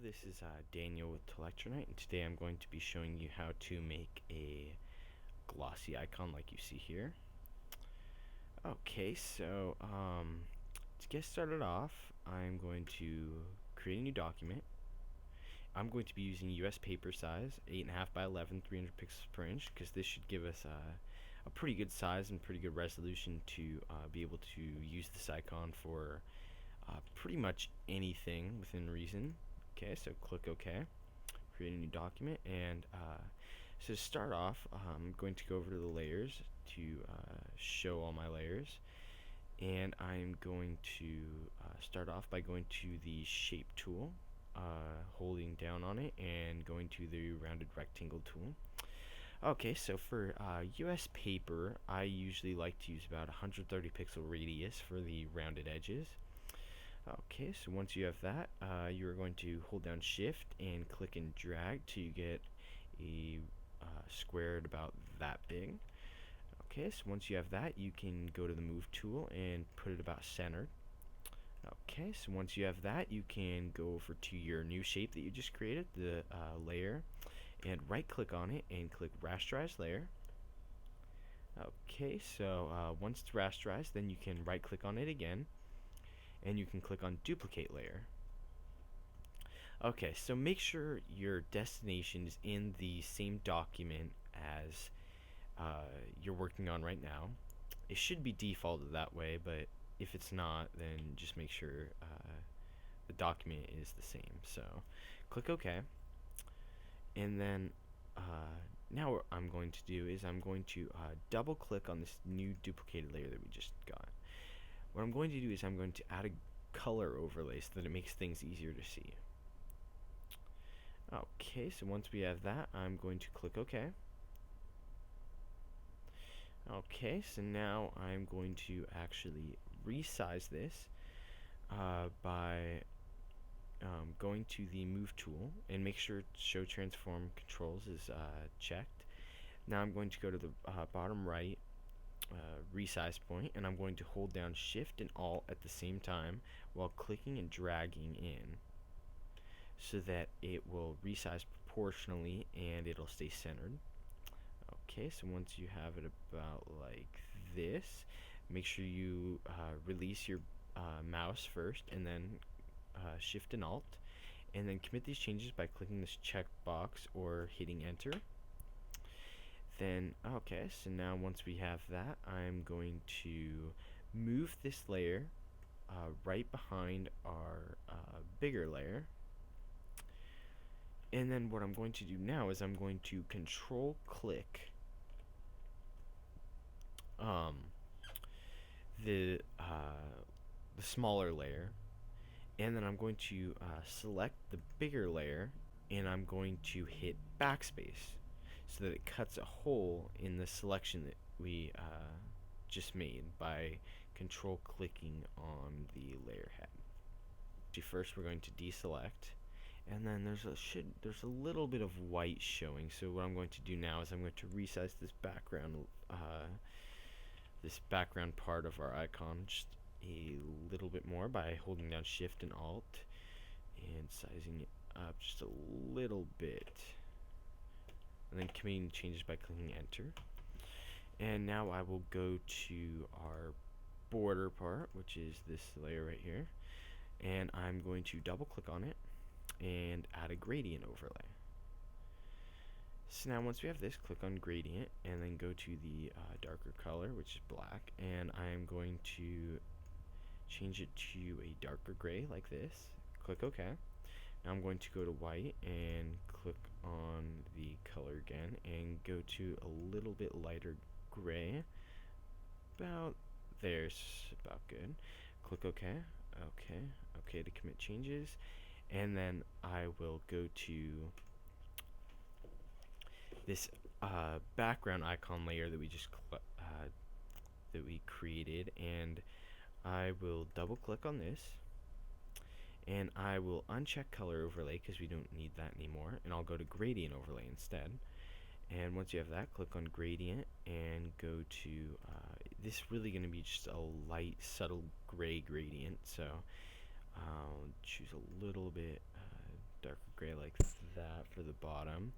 this is Daniel with Telectronite, and today I'm going to be showing you how to make a glossy icon like you see here. Okay, so to get started off, I'm going to create a new document. I'm going to be using US paper size, 8.5 by 11, 300 pixels per inch, because this should give us a pretty good size and pretty good resolution to be able to use this icon for pretty much anything within reason. Okay, so click OK, create a new document, and so to start off, I'm going to go over to the layers to show all my layers, and I'm going to start off by going to the shape tool, holding down on it, and going to the rounded rectangle tool. Okay, so for US paper, I usually like to use about 130 pixel radius for the rounded edges. Okay, so once you have that, you're going to hold down shift and click and drag till you get a squared about that big. Okay, so once you have that, you can go to the move tool and put it about centered. Okay, so once you have that, you can go over to your new shape that you just created, the layer, and right click on it and click rasterize layer. Okay, so once it's rasterized, then you can right click on it again, and you can click on duplicate layer. Okay, so make sure your destination is in the same document as you're working on right now. It should be defaulted that way, but if it's not, then just make sure the document is the same. So click OK, and then now what I'm going to do is I'm going to double click on this new duplicated layer that we just got. What I'm going to do is I'm going to add a color overlay so that it makes things easier to see. Okay, so once we have that, I'm going to click OK. Okay, so now I'm going to actually resize this by going to the move tool and make sure show transform controls is checked. Now I'm going to go to the bottom right resize point, and I'm going to hold down shift and alt at the same time while clicking and dragging in so that it will resize proportionally and it'll stay centered. Okay, so once you have it about like this, make sure you release your mouse first and then shift and alt, and then commit these changes by clicking this checkbox or hitting enter. Then okay, so now once we have that, I'm going to move this layer right behind our bigger layer, and then what I'm going to do now is I'm going to control click the smaller layer, and then I'm going to select the bigger layer, and I'm going to hit backspace so that it cuts a hole in the selection that we just made by control clicking on the layer head. First we're going to deselect, and then there's a little bit of white showing, so what I'm going to do now is I'm going to resize this background part of our icon just a little bit more by holding down shift and alt and sizing it up just a little bit, and then committing changes by clicking enter. And now I will go to our border part, which is this layer right here, and I'm going to double click on it and add a gradient overlay. So now once we have this, click on gradient and then go to the darker color, which is black, and I'm going to change it to a darker gray like this. Click OK. Now I'm going to go to white and click on the color again and go to a little bit lighter gray. About there's about good. Click OK. OK to commit changes, and then I will go to this background icon layer that we just created, and I will double click on this, and I will uncheck color overlay because we don't need that anymore, and I'll go to gradient overlay instead. And once you have that, click on gradient and go to this is really going to be just a light subtle gray gradient, so I'll choose a little bit darker gray like that for the bottom.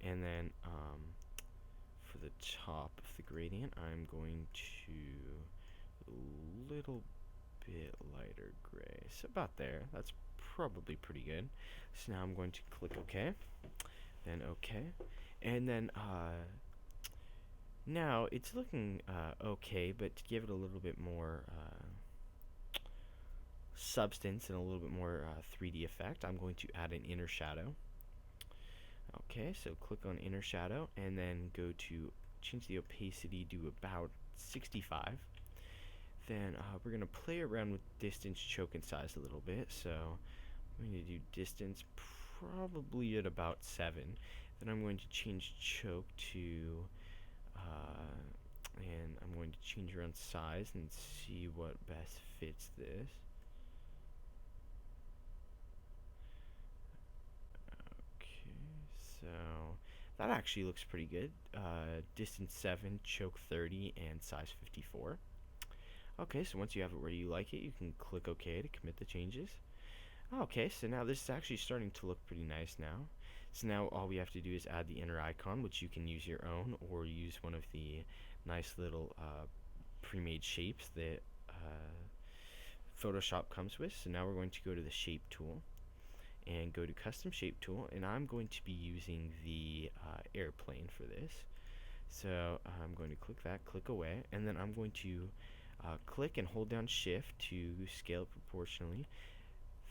And then for the top of the gradient, I'm going to a little bit lighter gray. So about there. That's probably pretty good. So now I'm going to click OK. Then OK. And then now it's looking okay, but to give it a little bit more substance and a little bit more 3D effect, I'm going to add an inner shadow. Okay, so click on inner shadow and then go to change the opacity to about 65. Then we're going to play around with distance, choke, and size a little bit. So I'm going to do distance probably at about 7. Then I'm going to change choke to, and I'm going to change around size and see what best fits this. So that actually looks pretty good. Distance 7, choke 30, and size 54. Okay, so once you have it where you like it, you can click OK to commit the changes. Okay, so now this is actually starting to look pretty nice now. So now all we have to do is add the inner icon, which you can use your own or use one of the nice little pre-made shapes that Photoshop comes with. So now we're going to go to the shape tool and go to custom shape tool, and I'm going to be using the airplane for this. So I'm going to click that, click away, and then I'm going to click and hold down shift to scale it proportionally.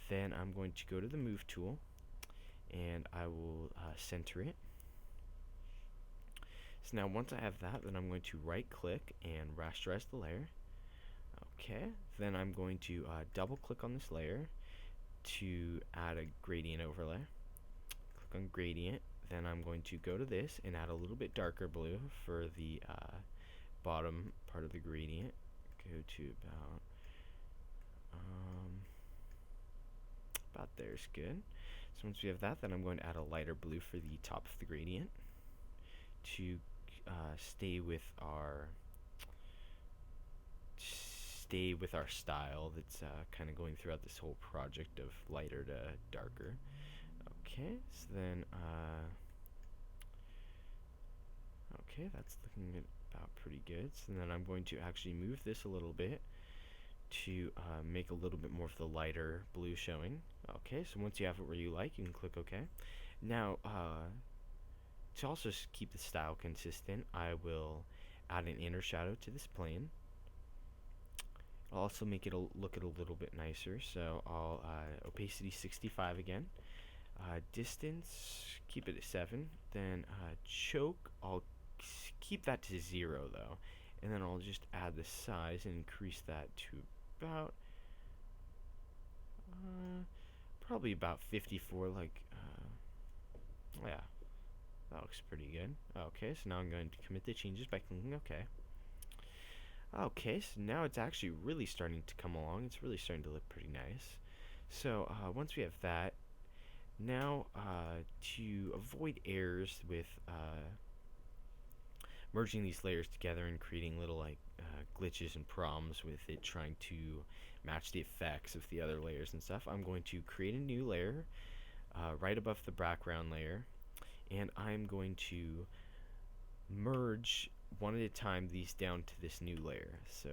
Then I'm going to go to the move tool and I will center it. So now once I have that, then I'm going to right click and rasterize the layer. Okay, then I'm going to double click on this layer to add a gradient overlay. Click on gradient, then I'm going to go to this and add a little bit darker blue for the bottom part of the gradient. Go to about there's good. So once we have that, then I'm going to add a lighter blue for the top of the gradient to stay with our style that's kind of going throughout this whole project of lighter to darker. Okay, so then okay, that's looking about pretty good. So then I'm going to actually move this a little bit to make a little bit more of the lighter blue showing. Okay, so once you have it where you like, you can click OK. Now, to also keep the style consistent, I will add an inner shadow to this plane. I'll also make it look a little bit nicer, so I'll opacity 65 again. Distance, keep it at 7. Then choke, I'll keep that to 0 though, and then I'll just add the size and increase that to about probably about 54. Like yeah, that looks pretty good. Okay, so now I'm going to commit the changes by clicking OK. Okay, so now it's actually really starting to come along. It's really starting to look pretty nice. So once we have that, now to avoid errors with merging these layers together and creating little like glitches and problems with it trying to match the effects of the other layers and stuff, I'm going to create a new layer right above the background layer, and I'm going to merge one at a time these down to this new layer. So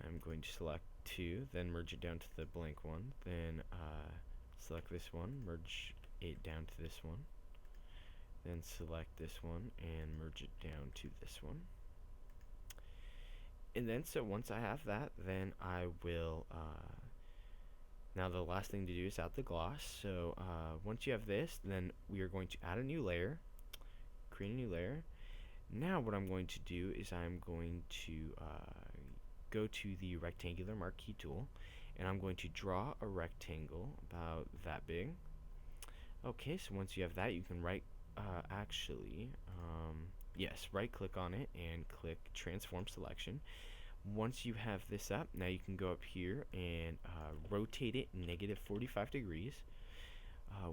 I'm going to select 2, then merge it down to the blank one, then select this one, merge it down to this one, then select this one and merge it down to this one. And then so once I have that, then I will now the last thing to do is add the gloss. So once you have this, then we are going to add a new layer, create a new layer. Now what I'm going to do is I'm going to go to the rectangular marquee tool, and I'm going to draw a rectangle about that big. Okay, so once you have that, you can right click on it and click transform selection. Once you have this up, now you can go up here and rotate it -45 degrees.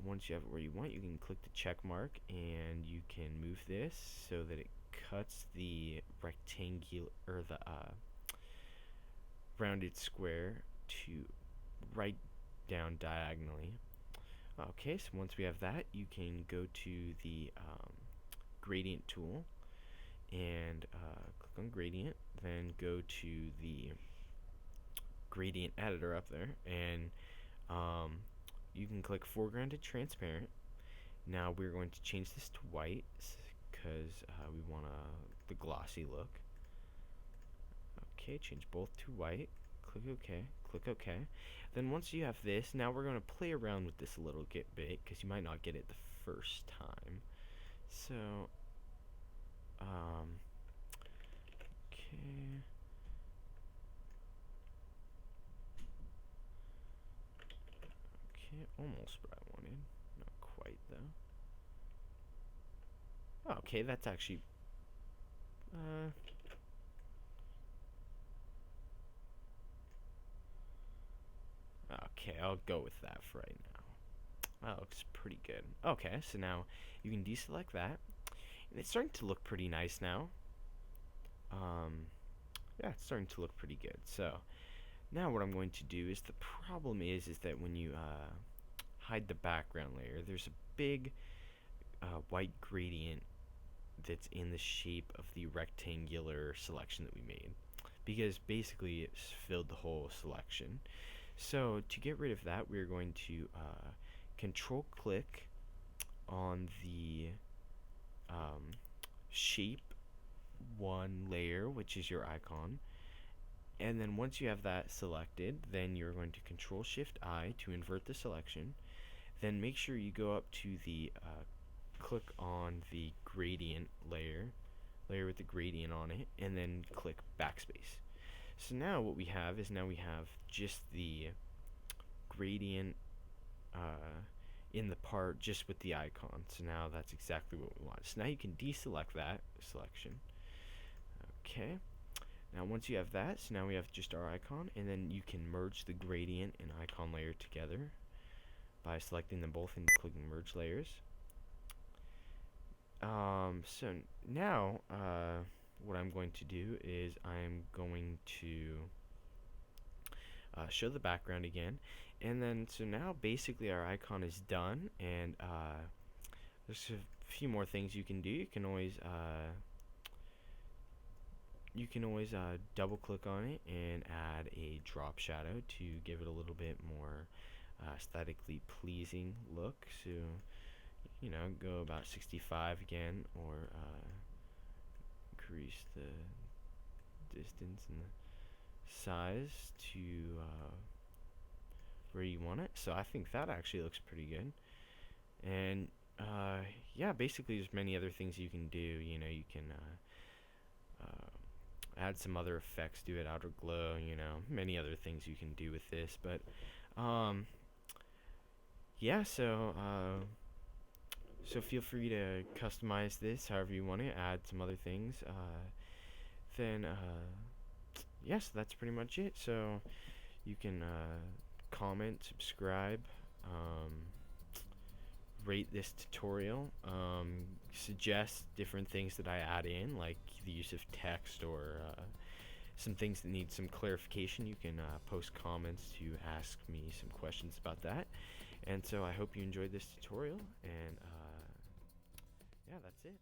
Once you have it where you want, you can click the check mark and you can move this so that it cuts the rectangular or the rounded square to right down diagonally. Okay, so once we have that, you can go to the gradient tool and click on gradient, then go to the gradient editor up there, and you can click foreground to transparent. Now we're going to change this to white because we want the glossy look. Okay, change both to white. Click OK. Click OK. Then once you have this, now we're going to play around with this a little bit because you might not get it the first time. So, okay. Okay, almost what I wanted. Not quite though. Okay, that's actually okay, I'll go with that for right now. That looks pretty good. Okay, so now you can deselect that. And it's starting to look pretty nice now. Yeah, it's starting to look pretty good. So now what I'm going to do is, the problem is that when you hide the background layer, there's a big white gradient that's in the shape of the rectangular selection that we made, because basically it's filled the whole selection. So to get rid of that, we're going to control click on the shape 1 layer, which is your icon, and then once you have that selected, then you're going to control shift I to invert the selection. Then make sure you go up to the click on the gradient layer with the gradient on it, and then click backspace. So now what we have is, now we have just the gradient in the part just with the icon. So now that's exactly what we want. So now you can deselect that selection. Okay. Now once you have that, so now we have just our icon, and then you can merge the gradient and icon layer together by selecting them both and clicking merge layers. So now what I'm going to do is I'm going to show the background again, and then so now basically our icon is done, and there's a few more things you can do. You can always double click on it and add a drop shadow to give it a little bit more aesthetically pleasing look. So go about 65 again, or increase the distance and the size to where you want it. So I think that actually looks pretty good. And yeah, basically there's many other things you can do. You can add some other effects, do it outer glow, many other things you can do with this. But yeah, so feel free to customize this however you want to, add some other things. Then yes, that's pretty much it. So you can comment, subscribe, rate this tutorial, suggest different things that I add in, like the use of text, or some things that need some clarification. You can post comments to ask me some questions about that. And so I hope you enjoyed this tutorial, and yeah, that's it.